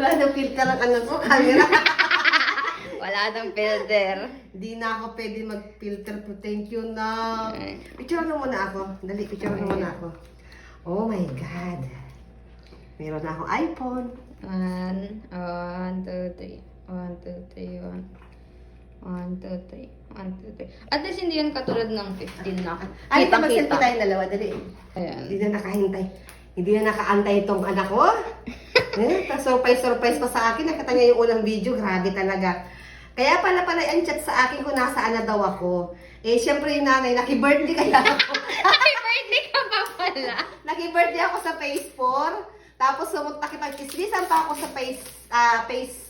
Wala nang filter ang anak ko, camera. Wala nang filter. Hindi na ako pwede mag-filter po. Thank you na. Picture na muna ako. Dali, picture na muna ako. Oh my God. Meron na akong iPhone. 1, 2, 3. 1, 2, 3, 1. 1, 2, 3. 1, 2, 3. At least hindi yan katulad ng 15 na. Ay, mag-selfie tayong dalawa. Dali. Ayan. Hindi na nakahintay. Hindi na nakaantay itong anak ko. Surprise pa sa akin. Nakita niya yung unang video. Grabe talaga. Kaya pala ang chat sa akin kung nasaan na daw ako. Eh, syempre yung nanay, naki-birthday kaya ako. Happy birthday ka pa pala. Naki-birthday ako sa phase 4. Tapos nakipag-chismisan pa ako sa phase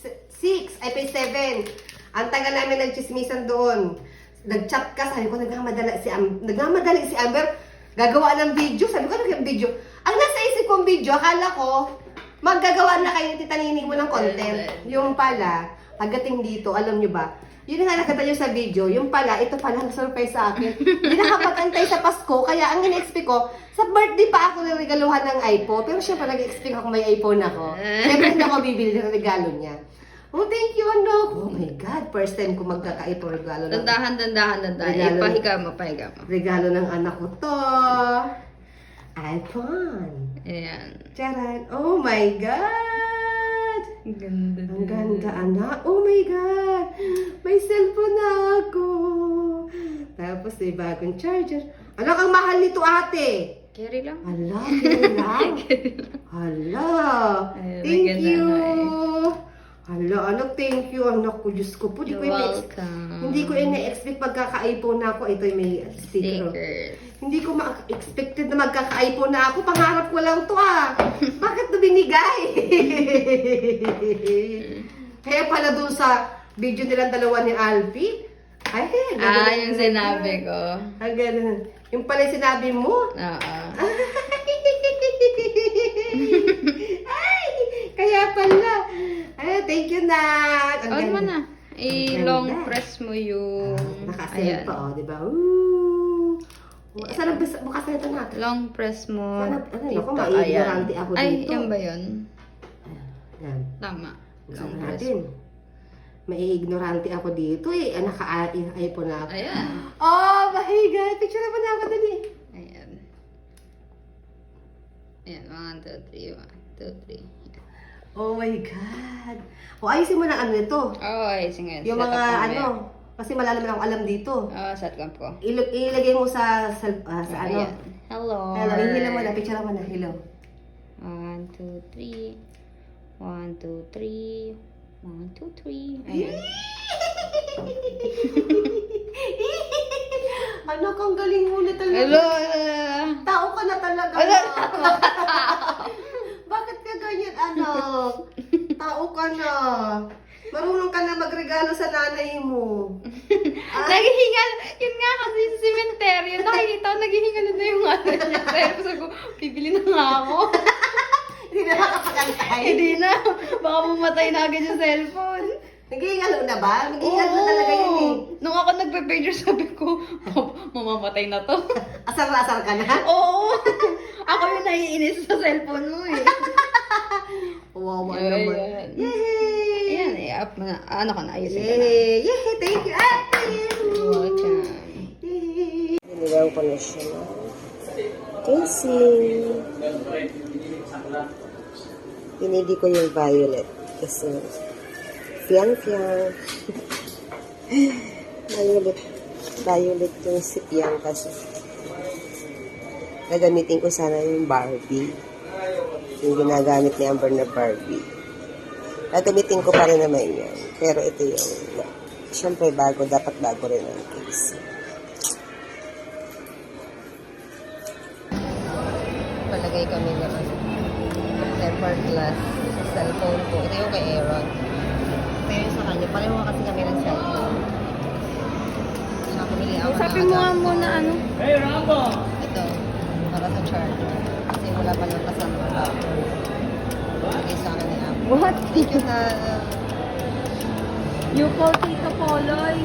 6, ay phase 7. Ang tagal namin nag-chismisan doon. Nag-chat ka, sabi ko, nagmamadali si Amber. Gagawa ng video. Sabi ko, ano yung video? Ang nasa isip kong video, akala ko, maggagawa na kayo ni Tita Nining mo ng content. Yung pala, pagdating dito, alam nyo ba, yun nga nakita nyo sa video, yung pala, ito pala ang surprise sa akin. Hindi nakapag-antay sa Pasko, kaya ang in-expect ko, sa birthday pa ako narigaluhan ng iPhone. Pero syempre, nag-expect ako may iPhone ako. Syempre, hindi ako bibili ng regalo niya. Oh, thank you, anak. Oh my God, first time ko magkaka-iPhone regalo. Dandahan. Pahiga mo. Regalo ng anak ko to. iPhone. Ayan. Charan. Oh my God. Ang ganda. Ang ganda, anak. Oh my God. May cellphone na ako. Tapos may bagong charger. Anak, ang mahal nito, ate. Carry lang. Hala, kaya lang. Hala. Thank you. Hala, anak, thank you. Anak ko, Diyos ko po. You're welcome. Hindi ko ina-expect magkaka-iPhone na ako. Ito may sticker. Stickers. Hindi ko ma-expected na magkaka-iPhone na ako. Pangarap ko lang to Bakit ito binigay? Kaya pala doon sa video nilang dalawa ni Alfie. Ay, yung sinabi ko. Ang ganun. Yung pala yung sinabi mo. Oo. Ay, kaya pala. Ay, thank you, Nat. Huwag mo na. I-long press mo yung... Naka-save pa, di ba? Ooh. Saan bukas na ito, Nat? Long press mo. Sana, dito. ako, maiignorante ako dito. Ay, yan ba yun? Ayan. Tama. Buksan Long press. natin. Mai-ignorante ako dito eh. Naka-iPhone na ako. Ayan. Oh my God! Picture naman na ako dali. Ayan. Ayan. 1, 2, 3. 1, 2, 3. Oh my God! O, ayusin mo na ano nito. Oh, ay, sige. Yung mga ano, kasi malalaman akong alam dito. Set cam ko. Ilagay mo sa ano. Ayan. Hello. Hello, ihila mo na. Picture mo na. Hello. 1, 2, 3. 1, 2, 3. 1, 2, 3. Ayan. Anak, ang galing mo na talaga. Hello. Tao ka na talaga. Hello. Bakit ka ganyan, anak? Tao ka na. Marunong ka na magregalo sa nanay mo. Naghihingal. Yun nga kasi sa cemetery. Nakikita ko, naghihingal na yung ano niya. Sabi ko, bibili na nga ako. Hindi na makapagantay. Hindi na. Baka mamatay na agad yung cellphone. Naghihingalo na ba? Naghihingalo na talaga yun eh. Nung ako nagpe-picture, sabi ko, mamamatay na to. Asar na asar ka na? Oo. Ako yung naiinis sa cellphone mo eh. Wawa naman. Yay! Ayan eh. Ano ka na? Ayusin ka na. Yay! Yay! Thank you, ate! Welcome. Yay! Dinilaw ko na siya na casing. Pinili ko yung violet kasi Piang-piang. Violet yung si Piang kasi gagamitin ko sana yung Barbie. Yung ginagamit ni Amber na Barbie. Gagamitin ko pa rin naman yan. Pero ito yung, syempre bago, dapat bago rin ang case. Palagay kami naman. Tempered glass sa cellphone ko. Ito yung kay Aaron. Ito yung sa kanya. Pareho kasi kami ng cellphone. Nakabili ako. Sabi mo nga muna ano? Hey, Rambo! Ito. Para sa charger. Kasi wala pa lang kasama. Lagay sa akin ni Apple. What? Thank you na... You call Tita Poloy.